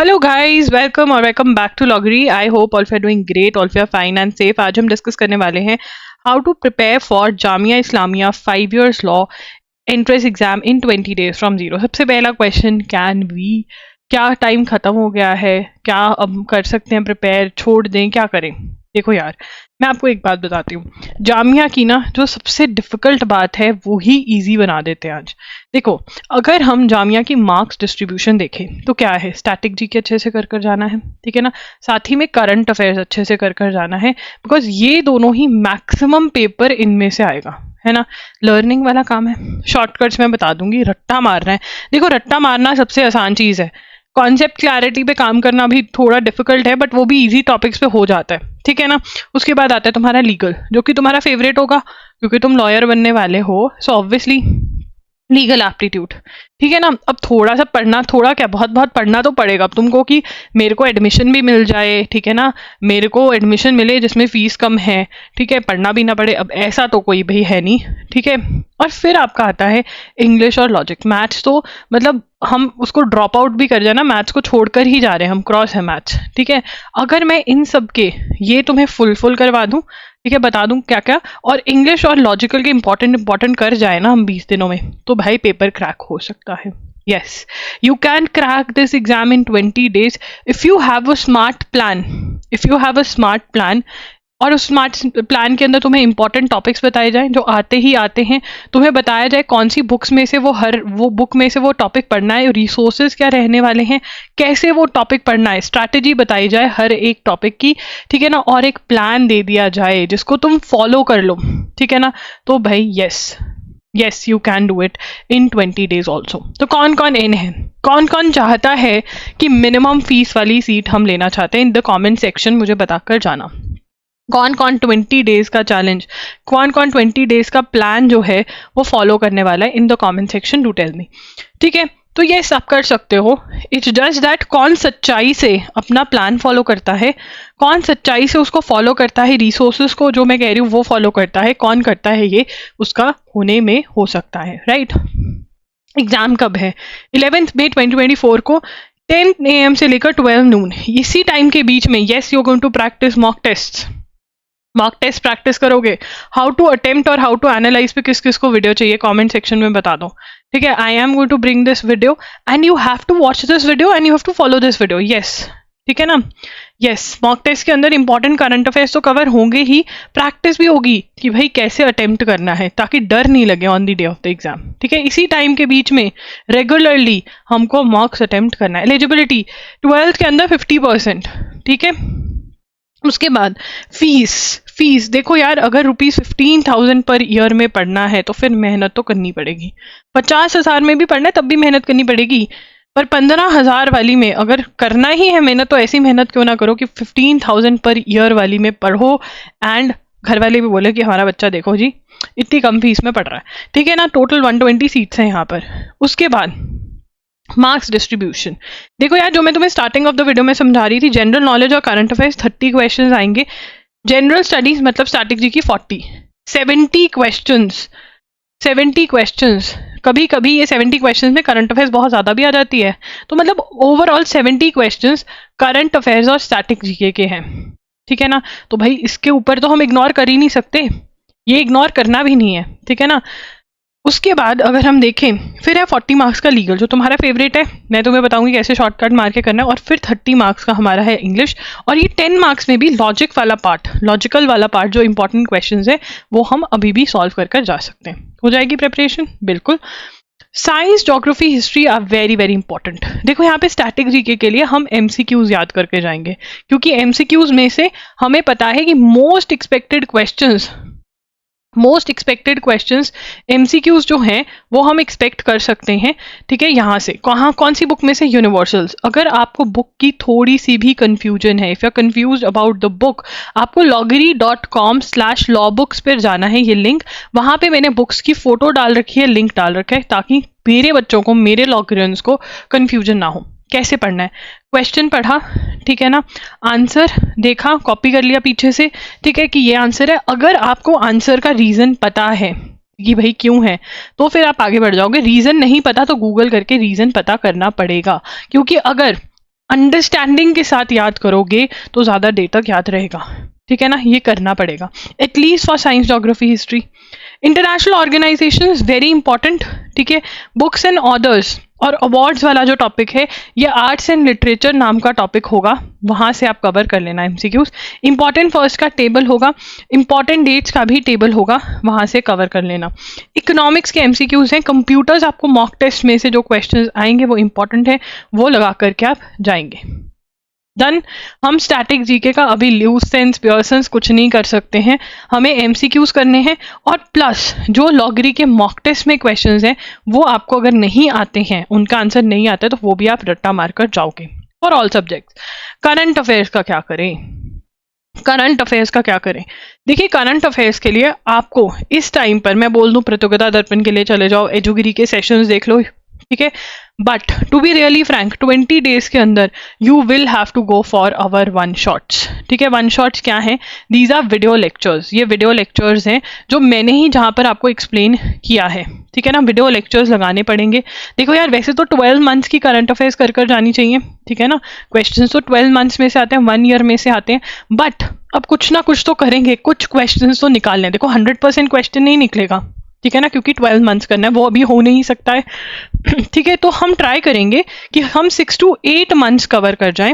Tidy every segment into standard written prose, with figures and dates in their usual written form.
Hello guys, welcome और welcome back to लॉगरी। I hope all of you are doing great, all of you are fine and safe. आज हम discuss करने वाले हैं how to prepare for Jamia Islamia 5 years law entrance exam in 20 days from zero. सबसे पहला question, can we, क्या time खत्म हो गया है, क्या अब कर सकते हैं प्रिपेयर, छोड़ दें, क्या करें? देखो यार, मैं आपको एक बात बताती हूँ, जामिया की ना जो सबसे डिफिकल्ट बात है वो ही इजी बना देते हैं आज। देखो, अगर हम जामिया की मार्क्स डिस्ट्रीब्यूशन देखें तो क्या है, स्टैटिक जी के अच्छे से कर कर जाना है, ठीक है ना, साथ ही में करंट अफेयर्स अच्छे से कर कर जाना है, बिकॉज ये दोनों ही मैक्सिमम पेपर इनमें से आएगा, है ना। लर्निंग वाला काम है, शॉर्टकट्स मैं बता दूंगी, रट्टा मारना है। देखो, रट्टा मारना सबसे आसान चीज़ है, कॉन्सेप्ट क्लैरिटी पे काम करना भी थोड़ा डिफिकल्ट है, बट वो भी इजी टॉपिक्स पे हो जाता है, ठीक है ना। उसके बाद आता है तुम्हारा लीगल, जो कि तुम्हारा फेवरेट होगा क्योंकि तुम लॉयर बनने वाले हो, सो ऑब्वियसली लीगल एप्टीट्यूड, ठीक है ना। अब थोड़ा सा पढ़ना, थोड़ा क्या, बहुत बहुत पढ़ना तो पड़ेगा अब तुमको कि मेरे को एडमिशन भी मिल जाए, ठीक है ना, मेरे को एडमिशन मिले जिसमें फीस कम है, ठीक है, पढ़ना भी ना पड़े, अब ऐसा तो कोई भी है नहीं, ठीक है। और फिर आपका आता है इंग्लिश और लॉजिक। मैथ्स तो मतलब हम उसको ड्रॉप आउट भी कर जाए ना, मैथ्स को छोड़कर ही जा रहे हैं हम, क्रॉस है मैथ्स, ठीक है। अगर मैं इन सब के ये तुम्हें फुल करवा दूं, ठीक है, बता दूं क्या क्या, और इंग्लिश और लॉजिकल के इंपॉर्टेंट कर जाए ना हम 20 दिनों में, तो भाई पेपर क्रैक हो सकता है। Yes, you can crack this exam in 20 days if you have a smart plan. If you have a smart plan, और उस स्मार्ट प्लान के अंदर तुम्हें इंपॉर्टेंट टॉपिक्स बताए जाएं जो आते ही आते हैं, तुम्हें बताया जाए कौन सी बुक्स में से वो बुक में से वो टॉपिक पढ़ना है, रिसोर्सेज क्या रहने वाले हैं, कैसे वो टॉपिक पढ़ना है, स्ट्रैटेजी बताई जाए हर एक टॉपिक की, ठीक है ना, और एक प्लान दे दिया जाए जिसको तुम फॉलो कर लो, ठीक है ना। तो भाई yes you can do it in 20 days also. तो कौन कौन इन है, कौन कौन चाहता है कि मिनिमम फीस वाली सीट हम लेना चाहते हैं, इन द कॉमेंट सेक्शन मुझे बताकर जाना। कौन कौन 20 days का चैलेंज, कौन कौन 20 days का प्लान जो है वो फॉलो करने वाला है, in the comment section do tell me, ठीक है। तो ये सब कर सकते हो, इट्स जस्ट दैट कौन सच्चाई से अपना प्लान फॉलो करता है, कौन सच्चाई से उसको फॉलो करता है, रिसोर्सेज को जो मैं कह रही हूँ वो फॉलो करता है, कौन करता है, ये उसका होने में हो सकता है, राइट। एग्जाम कब है? 11 मई 2024 को 10 AM से लेकर 12 noon, इसी टाइम के बीच में yes you going to practice mock test practice करोगे। हाउ टू अटेम्प्ट और हाउ टू एनालाइज पे किस किस को वीडियो चाहिए कमेंट सेक्शन में बता दो, ठीक है। I am going to bring this video and you have to watch this video and you have to follow this video, yes, ठीक है ना। यस, मॉक टेस्ट के अंदर इंपॉर्टेंट करंट अफेयर्स तो कवर होंगे ही, प्रैक्टिस भी होगी कि भाई कैसे अटेम्प्ट करना है ताकि डर नहीं लगे on the day of the exam, ठीक है। इसी टाइम के बीच में रेगुलरली हमको मॉक्स अटेम्प्ट करना है। एलिजिबिलिटी 12th के अंदर 50%, ठीक है। उसके बाद फीस देखो यार, अगर ₹15,000 पर ईयर में पढ़ना है तो फिर मेहनत तो करनी पड़ेगी। 50,000 में भी पढ़ना है तब भी मेहनत करनी पड़ेगी, पर 15,000 वाली में अगर करना ही है मेहनत तो ऐसी मेहनत क्यों ना करो कि 15,000 पर ईयर वाली में पढ़ो, एंड घर वाले भी बोले कि हमारा बच्चा देखो जी इतनी कम फीस में पढ़ रहा है, ठीक है ना। टोटल 120 सीट्स हैं यहाँ पर। उसके बाद मार्क्स डिस्ट्रीब्यूशन, देखो यार, जो मैं तुम्हें स्टार्टिंग ऑफ द वीडियो में समझा रही थी, जनरल नॉलेज और करंट अफेयर्स 30 क्वेश्चंस आएंगे, जनरल स्टडीज मतलब स्टैटिक जी की 40, 70 क्वेश्चंस, कभी कभी ये 70 क्वेश्चंस में करंट अफेयर्स बहुत ज्यादा भी आ जाती है, तो मतलब ओवरऑल 70 क्वेश्चंस करंट अफेयर्स और स्टैटिक जीके के हैं, ठीक है ना। तो भाई इसके ऊपर तो हम इग्नोर कर ही नहीं सकते, ये इग्नोर करना भी नहीं है, ठीक है ना। उसके बाद अगर हम देखें, फिर है 40 मार्क्स का लीगल, जो तुम्हारा फेवरेट है, मैं तुम्हें बताऊंगी कैसे शॉर्टकट मार के करना है, और फिर 30 मार्क्स का हमारा है इंग्लिश, और ये 10 मार्क्स में भी लॉजिकल वाला पार्ट जो इंपॉर्टेंट क्वेश्चंस है वो हम अभी भी सॉल्व कर जा सकते हैं। हो जाएगी प्रिपरेशन, बिल्कुल। Science, geography, history are very very important. देखो यहाँ पे स्टैटिक जीके के लिए हम एमसीक्यूज याद करके जाएंगे, क्योंकि एमसीक्यूज में से हमें पता है कि मोस्ट एक्सपेक्टेड क्वेश्चंस एमसीक्यूज जो हैं वो हम एक्सपेक्ट कर सकते हैं, ठीक है। यहाँ से कौन सी बुक में से? यूनिवर्सल्स। अगर आपको बुक की थोड़ी सी भी कंफ्यूजन है, if you are confused about the book, आपको loggery.com/lawbooks पर जाना है, ये लिंक, वहां पे मैंने बुक्स की फोटो डाल रखी है, लिंक डाल रखा है, ताकि मेरे बच्चों को, मेरे लॉगरियंस को कंफ्यूजन ना हो। कैसे पढ़ना है? क्वेश्चन पढ़ा, ठीक है ना, आंसर देखा, कॉपी कर लिया पीछे से, ठीक है, कि ये आंसर है। अगर आपको आंसर का रीजन पता है कि भाई क्यों है, तो फिर आप आगे बढ़ जाओगे। रीजन नहीं पता तो गूगल करके रीजन पता करना पड़ेगा, क्योंकि अगर अंडरस्टैंडिंग के साथ याद करोगे तो ज़्यादा देर तक याद रहेगा, ठीक है ना, ये करना पड़ेगा at least for science, geography, history. International organisation very important, ठीक है। बुक्स एंड ऑथर्स और अवार्ड्स वाला जो टॉपिक है ये आर्ट्स एंड लिटरेचर नाम का टॉपिक होगा, वहाँ से आप कवर कर लेना एमसीक्यूज। इंपॉर्टेंट फर्स्ट का टेबल होगा, इंपॉर्टेंट डेट्स का भी टेबल होगा, वहाँ से कवर कर लेना। इकोनॉमिक्स के एमसीक्यूज हैं, कंप्यूटर्स आपको मॉक टेस्ट में से जो क्वेश्चंस आएंगे वो इंपॉर्टेंट है, वो लगा करके आप जाएंगे। डन। हम स्टैटिक जीके का अभी लूज सेंस, प्योर सेंस कुछ नहीं कर सकते हैं, हमें एमसीक्यूज करने हैं। और प्लस जो लॉगरी के मॉक टेस्ट में क्वेश्चंस हैं वो आपको अगर नहीं आते हैं, उनका आंसर नहीं आता है, तो वो भी आप रट्टा मारकर जाओगे for all subjects. Current affairs का क्या करें? करंट अफेयर्स का क्या करें? देखिए, करंट अफेयर्स के लिए आपको इस टाइम पर मैं बोल दूं प्रतियोगिता दर्पण के लिए चले जाओ, एजुगिरी के सेशंस देख लो, ठीक है। But to be really frank 20 days के अंदर you will have to go for our one shots, ठीक है। वन शॉट्स क्या है? दीज आर वीडियो लेक्चर्स, ये वीडियो लेक्चर्स हैं जो मैंने ही जहाँ पर आपको एक्सप्लेन किया है, ठीक है ना। वीडियो लेक्चर्स लगाने पड़ेंगे। देखो यार, वैसे तो 12 मंथ्स की करंट अफेयर्स कर जानी चाहिए, ठीक है ना। क्वेश्चन तो 12 मंथ्स में से आते हैं, 1 ईयर में से आते हैं, बट अब कुछ ना कुछ तो करेंगे, कुछ क्वेश्चन तो निकालने। देखो 100% क्वेश्चन नहीं निकलेगा, ठीक है ना, क्योंकि 12 मंथ्स करना है, वो अभी हो नहीं सकता है, ठीक है। तो हम ट्राई करेंगे कि हम 6 to 8 मंथ्स कवर कर जाएं,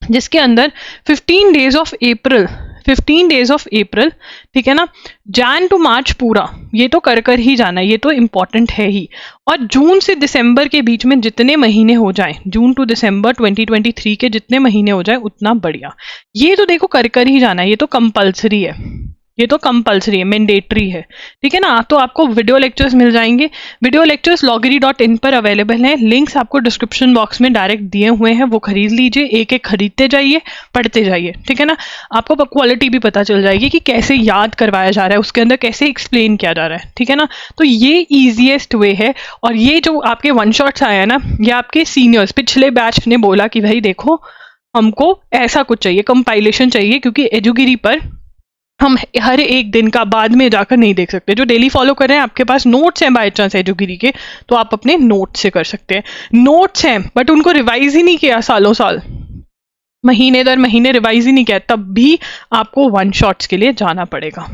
जिसके अंदर 15 days of April, 15 days of April, ठीक है ना, जैन टू मार्च पूरा ये तो कर ही जाना है, ये तो इम्पॉर्टेंट है ही। और जून से दिसंबर के बीच में जितने महीने हो जाएं, जून टू दिसंबर 2023 के जितने महीने हो जाए उतना बढ़िया। ये तो देखो कर ही जाना है, ये तो कंपल्सरी है, ये तो कंपल्सरी है, मैंडेटरी है, ठीक है ना। तो आपको वीडियो लेक्चर्स मिल जाएंगे। वीडियो लेक्चर्स loggery.in पर अवेलेबल हैं, लिंक्स आपको डिस्क्रिप्शन बॉक्स में डायरेक्ट दिए हुए हैं, वो खरीद लीजिए, एक एक खरीदते जाइए, पढ़ते जाइए, ठीक है ना। आपको क्वालिटी भी पता चल जाएगी कि कैसे याद करवाया जा रहा है, उसके अंदर कैसे एक्सप्लेन किया जा रहा है, ठीक है ना। तो ये ईजीएस्ट वे है। और ये जो आपके वन शॉट्स आए हैं ना, ये आपके सीनियर्स पिछले बैच ने बोला कि भाई देखो हमको ऐसा कुछ चाहिए, कंपाइलेशन चाहिए, क्योंकि एजुगिरी पर हम हर एक दिन का बाद में जाकर नहीं देख सकते। जो डेली फॉलो कर रहे हैं, आपके पास नोट्स हैं बाय चांस एजुगिरी के, तो आप अपने नोट्स से कर सकते हैं। नोट्स हैं बट उनको रिवाइज ही नहीं किया, सालों साल, महीने दर महीने रिवाइज ही नहीं किया, तब भी आपको वन शॉट्स के लिए जाना पड़ेगा,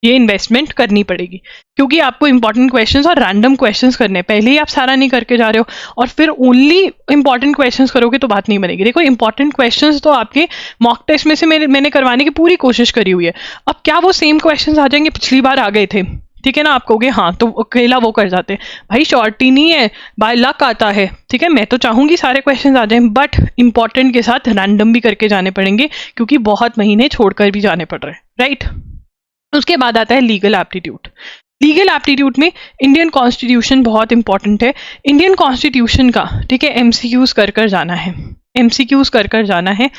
ये इन्वेस्टमेंट करनी पड़ेगी, क्योंकि आपको इंपॉर्टेंट क्वेश्चंस और रैंडम क्वेश्चंस करने हैं। पहले ही आप सारा नहीं करके जा रहे हो और फिर ओनली इंपॉर्टेंट क्वेश्चंस करोगे तो बात नहीं बनेगी। देखो, इंपॉर्टेंट क्वेश्चंस तो आपके मॉक टेस्ट में से मैंने करवाने की पूरी कोशिश करी हुई है। अब क्या वो सेम क्वेश्चंस आ जाएंगे? पिछली बार आ गए थे, ठीक है ना। आप कहोगे हाँ, तो अकेला वो कर जाते, भाई शॉर्टी नहीं है, बाय लक आता है, ठीक है। मैं तो चाहूंगी सारे क्वेश्चंस आ जाएं, बट इंपॉर्टेंट के साथ रैंडम भी करके जाने पड़ेंगे, क्योंकि बहुत महीने छोड़कर भी जाने पड़ रहे हैं, राइट। उसके बाद आता है लीगल एप्टीट्यूड। लीगल एप्टीट्यूड में इंडियन कॉन्स्टिट्यूशन बहुत इंपॉर्टेंट है। इंडियन कॉन्स्टिट्यूशन का, ठीक है, एमसीक्यूज कर जाना है, एमसीक्यूज कर जाना है।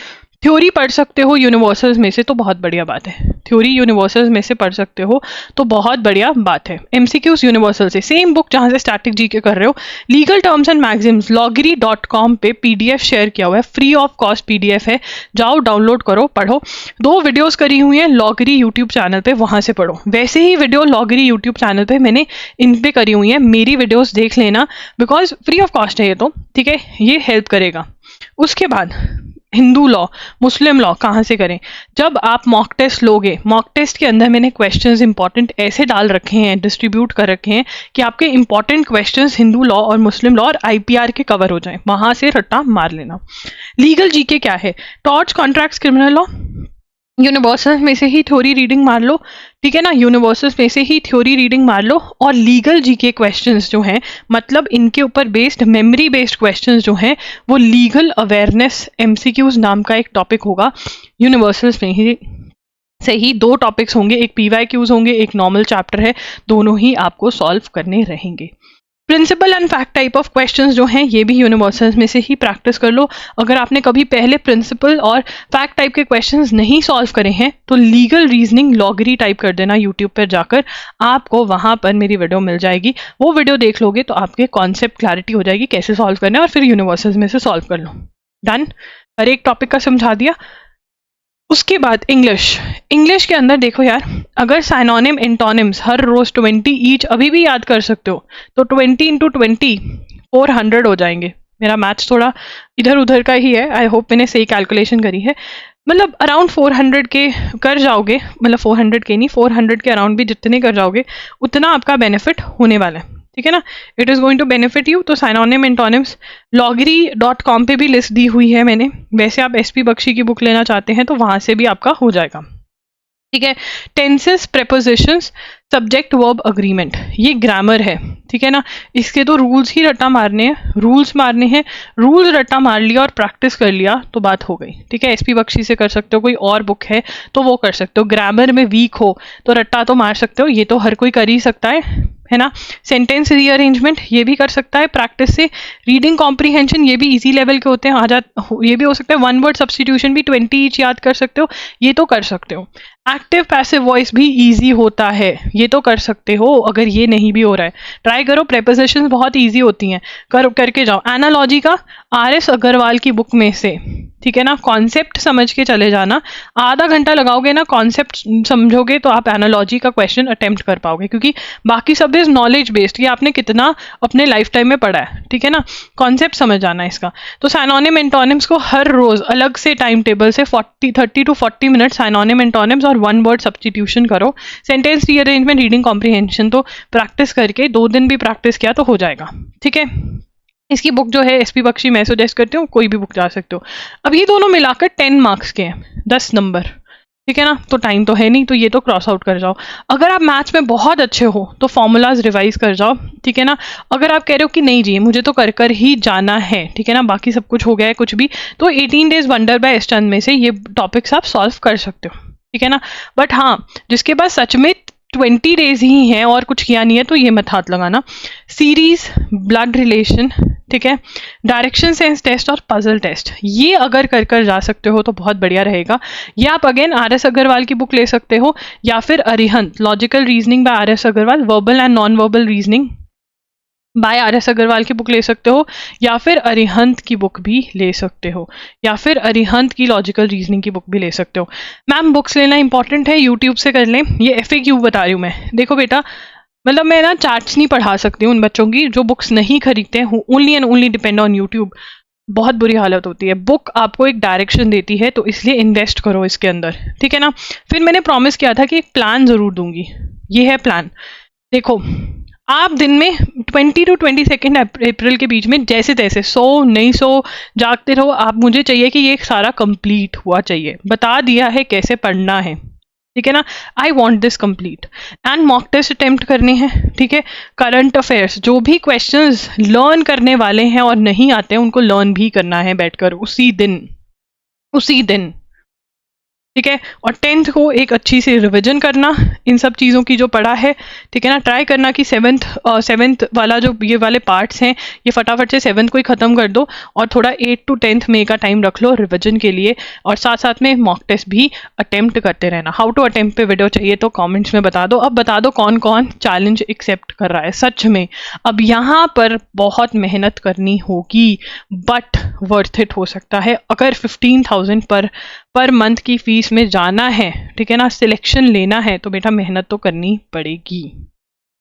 थ्योरी पढ़ सकते हो यूनिवर्सल्स में से तो बहुत बढ़िया बात है, थ्योरी यूनिवर्सल्स में से पढ़ सकते हो तो बहुत बढ़िया बात है। एमसीक्यूज यूनिवर्सल से, सेम बुक जहाँ से स्टैटिक जीके कर रहे हो, legal terms and maxims loggery.com पे पीडीएफ शेयर किया हुआ है, फ्री ऑफ कॉस्ट पीडीएफ है, जाओ डाउनलोड करो, पढ़ो। 2 वीडियोस करी हुई हैं लॉगरी यूट्यूब चैनल पे, वहाँ से पढ़ो। वैसे ही वीडियो लॉगरी यूट्यूब चैनल पे मैंने इन पे करी हुई है, मेरी वीडियोस देख लेना, बिकॉज फ्री ऑफ कॉस्ट है ये तो, ठीक है, ये हेल्प करेगा। उसके बाद हिंदू लॉ, मुस्लिम लॉ कहाँ से करें? जब आप मॉक टेस्ट लोगे, मॉक टेस्ट के अंदर मैंने क्वेश्चंस इंपॉर्टेंट ऐसे डाल रखे हैं, डिस्ट्रीब्यूट कर रखे हैं कि आपके इंपॉर्टेंट क्वेश्चंस हिंदू लॉ और मुस्लिम लॉ और आईपीआर के कवर हो जाएं, वहां से रट्टा मार लेना। लीगल जीके क्या है? Torch, contracts, criminal law, universal में से ही थ्योरी रीडिंग मार लो, ठीक है ना, यूनिवर्सल्स में से ही थ्योरी रीडिंग मार लो। और लीगल जीके क्वेश्चंस जो हैं, मतलब इनके ऊपर बेस्ड, मेमोरी बेस्ड क्वेश्चंस जो हैं, वो लीगल अवेयरनेस एमसीक्यूज नाम का एक टॉपिक होगा। यूनिवर्सल्स में ही से ही 2 टॉपिक्स होंगे, एक पीवाईक्यूज होंगे, एक नॉर्मल चैप्टर है, दोनों ही आपको सॉल्व करने रहेंगे। Principle and fact type of questions जो हैं, ये भी यूनिवर्सल्स में से ही प्रैक्टिस कर लो। अगर आपने कभी पहले प्रिंसिपल और फैक्ट टाइप के क्वेश्चंस नहीं सॉल्व करे हैं तो लीगल रीजनिंग लॉगरी टाइप कर देना यूट्यूब पर जाकर, आपको वहां पर मेरी वीडियो मिल जाएगी। वो वीडियो देख लोगे तो आपके कॉन्सेप्ट क्लैरिटी हो जाएगी कैसे सॉल्व करना है, और फिर यूनिवर्सल्स में से सॉल्व कर लो। डन, हर एक टॉपिक का समझा दिया। उसके बाद इंग्लिश के अंदर देखो यार, अगर साइनोनिम एंटोनिम्स हर रोज 20 ईच अभी भी याद कर सकते हो तो 20 × 20 400 हो जाएंगे, मेरा मैथ्स थोड़ा इधर उधर का ही है, आई होप मैंने सही कैलकुलेशन करी है, मतलब अराउंड 400 के कर जाओगे, मतलब 400 के नहीं, 400 के अराउंड भी जितने कर जाओगे उतना आपका बेनिफिट होने वाला है, ठीक है ना। It is going to benefit you. तो साइनोनिम एंटोनिम्स loggery.com पे भी लिस्ट दी हुई है मैंने, वैसे आप एसपी बख्शी की बुक लेना चाहते हैं तो वहाँ से भी आपका हो जाएगा, ठीक है। Tenses, prepositions, subject verb agreement, ये ग्रामर है, ठीक है ना। इसके तो रूल्स ही रट्टा मारने हैं, रूल्स मारने हैं, रूल्स रट्टा मार लिया और प्रैक्टिस कर लिया तो बात हो गई, ठीक है। एसपी बख्शी से कर सकते हो, कोई और बुक है तो वो कर सकते हो, ग्रामर में वीक हो तो रट्टा तो मार सकते हो, ये तो हर कोई कर ही सकता है ना। सेंटेंस रीअरेंजमेंट ये भी कर सकता है प्रैक्टिस से। रीडिंग कॉम्प्रीहेंशन ये भी इजी लेवल के होते हैं, ये भी हो सकता है। वन वर्ड सब्स्टिट्यूशन भी 20 ईच याद कर सकते हो, ये तो कर सकते हो। एक्टिव पैसिव वॉइस भी इजी होता है, ये तो कर सकते हो। अगर ये नहीं भी हो रहा है ट्राई करो, प्रेपोजिशंस बहुत इजी होती हैं, करके जाओ। एनालॉजी का RS अग्रवाल की बुक में से, ठीक है ना, कॉन्सेप्ट समझ के चले जाना, आधा घंटा लगाओगे ना कॉन्सेप्ट समझोगे तो आप एनालॉजी का क्वेश्चन अटेम्प्ट कर पाओगे, क्योंकि बाकी सब इज नॉलेज बेस्ड, ये आपने कितना अपने लाइफ टाइम में पढ़ा है, ठीक है ना, कॉन्सेप्ट समझ आना इसका। तो साइनोनिम एंटोनिम्स को हर रोज अलग से टाइम टेबल से 30 to 40 मिनट साइनोनिम एंटोनिम्स और वन वर्ड सब्स्टिट्यूशन करो। सेंटेंस रीअरेंजमेंट, रीडिंग कॉम्प्रीहेंशन तो प्रैक्टिस करके 2 दिन भी प्रैक्टिस किया तो हो जाएगा, ठीक है। इसकी बुक जो है एसपी बख्शी मैं सजेस्ट करती हूँ, कोई भी बुक जा सकते हो। अब ये दोनों मिलाकर 10 मार्क्स के हैं, 10 नंबर, ठीक है ना। तो टाइम तो है नहीं, तो ये तो क्रॉस आउट कर जाओ। अगर आप मैथ्स में बहुत अच्छे हो तो फॉर्मूलाज रिवाइज कर जाओ, ठीक है ना। अगर आप कह रहे हो कि नहीं जी मुझे तो कर ही जाना है, ठीक है ना, बाकी सब कुछ हो गया है कुछ भी, तो 18 डेज वंडर बाय एस चंद में से ये टॉपिक्स आप सॉल्व कर सकते हो, ठीक है ना। बट हाँ, जिसके पास सच में 20 डेज ही हैं और कुछ किया नहीं है तो ये मत हाथ लगाना। सीरीज, ब्लड रिलेशन, ठीक है, डायरेक्शन सेंस टेस्ट और पजल टेस्ट, ये अगर कर जा सकते हो तो बहुत बढ़िया रहेगा। या आप अगेन RS अग्रवाल की बुक ले सकते हो, या फिर Arihant logical reasoning by RS Agarwal, verbal and non verbal reasoning by RS Agarwal की बुक ले सकते हो, या फिर अरिहंत की बुक भी ले सकते हो, या फिर अरिहंत की लॉजिकल रीजनिंग की बुक भी ले सकते हो। मैम बुक्स लेना इंपॉर्टेंट है, यूट्यूब से कर लें, ये FAQ बता रही हूँ मैं। देखो बेटा, मतलब मैं ना चार्ट्स नहीं पढ़ा सकती हूँ उन बच्चों की जो बुक्स नहीं खरीदते हैं, only and only depend on YouTube, बहुत बुरी हालत होती है। बुक आपको एक डायरेक्शन देती है, तो इसलिए इन्वेस्ट करो इसके अंदर, ठीक है ना। फिर मैंने प्रॉमिस किया था कि एक प्लान जरूर दूंगी, ये है प्लान। देखो, आप दिन में 20 to 22 अप्रैल के बीच में जैसे तैसे 100 नहीं 100 जागते रहो, आप मुझे चाहिए कि ये सारा कंप्लीट हुआ चाहिए, बता दिया है कैसे पढ़ना है, ठीक है ना। I want this complete. And mock test attempt करने हैं, ठीक है। करंट अफेयर्स जो भी क्वेश्चंस लर्न करने वाले हैं और नहीं आते हैं उनको लर्न भी करना है बैठकर उसी दिन, ठीक है। और 10th को एक अच्छी सी रिवीजन करना इन सब चीज़ों की जो पढ़ा है, ठीक है ना। ट्राई करना कि 7th वाला जो ये वाले पार्ट्स हैं ये फटाफट से 7th को ही ख़त्म कर दो, और थोड़ा 8 to 10th मई का टाइम रख लो रिवीजन के लिए, और साथ साथ में मॉक टेस्ट भी अटेम्प्ट करते रहना। हाउ टू अटेम्प्ट पे वीडियो चाहिए तो कॉमेंट्स में बता दो। अब बता दो कौन कौन चैलेंज एक्सेप्ट कर रहा है सच में। अब यहाँ पर बहुत मेहनत करनी होगी, बट वर्थ इट हो सकता है। अगर 15,000 पर मंथ की फीस में जाना है, ठीक है ना, सिलेक्शन लेना है, तो बेटा मेहनत तो करनी पड़ेगी,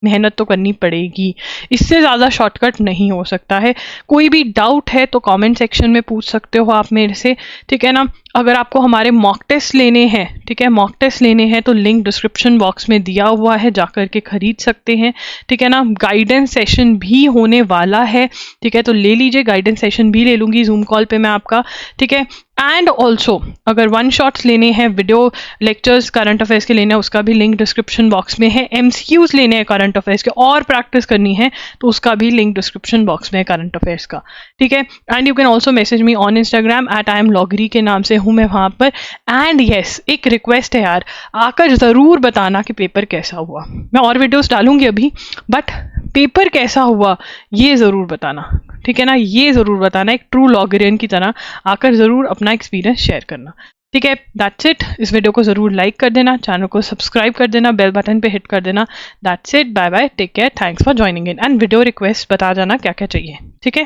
मेहनत तो करनी पड़ेगी, इससे ज़्यादा शॉर्टकट नहीं हो सकता है। कोई भी डाउट है तो कमेंट सेक्शन में पूछ सकते हो आप मेरे से, ठीक है ना। अगर आपको हमारे मॉक टेस्ट लेने हैं, ठीक है, मॉक टेस्ट लेने हैं तो लिंक डिस्क्रिप्शन बॉक्स में दिया हुआ है, जाकर के खरीद सकते हैं, ठीक है ना। गाइडेंस सेशन भी होने वाला है, ठीक है, तो ले लीजिए, गाइडेंस सेशन भी ले लूँगी जूम कॉल पे मैं आपका, ठीक है। एंड ऑल्सो अगर वन शॉट्स लेने हैं, वीडियो लेक्चर्स करंट अफेयर्स के लेने हैं, उसका भी लिंक डिस्क्रिप्शन बॉक्स में है। MCQs लेने हैं करंट अफेयर्स के और प्रैक्टिस करनी है तो उसका भी लिंक डिस्क्रिप्शन बॉक्स में है करंट अफेयर्स का, ठीक है। And you can also message me on Instagram @IamLoggery के नाम से हूँ मैं वहाँ पर। एंड येस, एक रिक्वेस्ट है यार, आकर ज़रूर बताना कि पेपर कैसा हुआ। मैं और वीडियोज़ डालूंगी अभी, बट पेपर कैसा हुआ ये ज़रूर बताना, ठीक है ना, ये ज़रूर बताना। एक ट्रू लॉगरियन की तरह आकर ज़रूर अपना एक्सपीरियंस शेयर करना, ठीक है। That's it. इस वीडियो को ज़रूर लाइक कर देना, चैनल को सब्सक्राइब कर देना, बेल बटन पे हिट कर देना। That's it, bye bye, take care, thanks for joining in. And video request बता जाना क्या क्या चाहिए, ठीक है।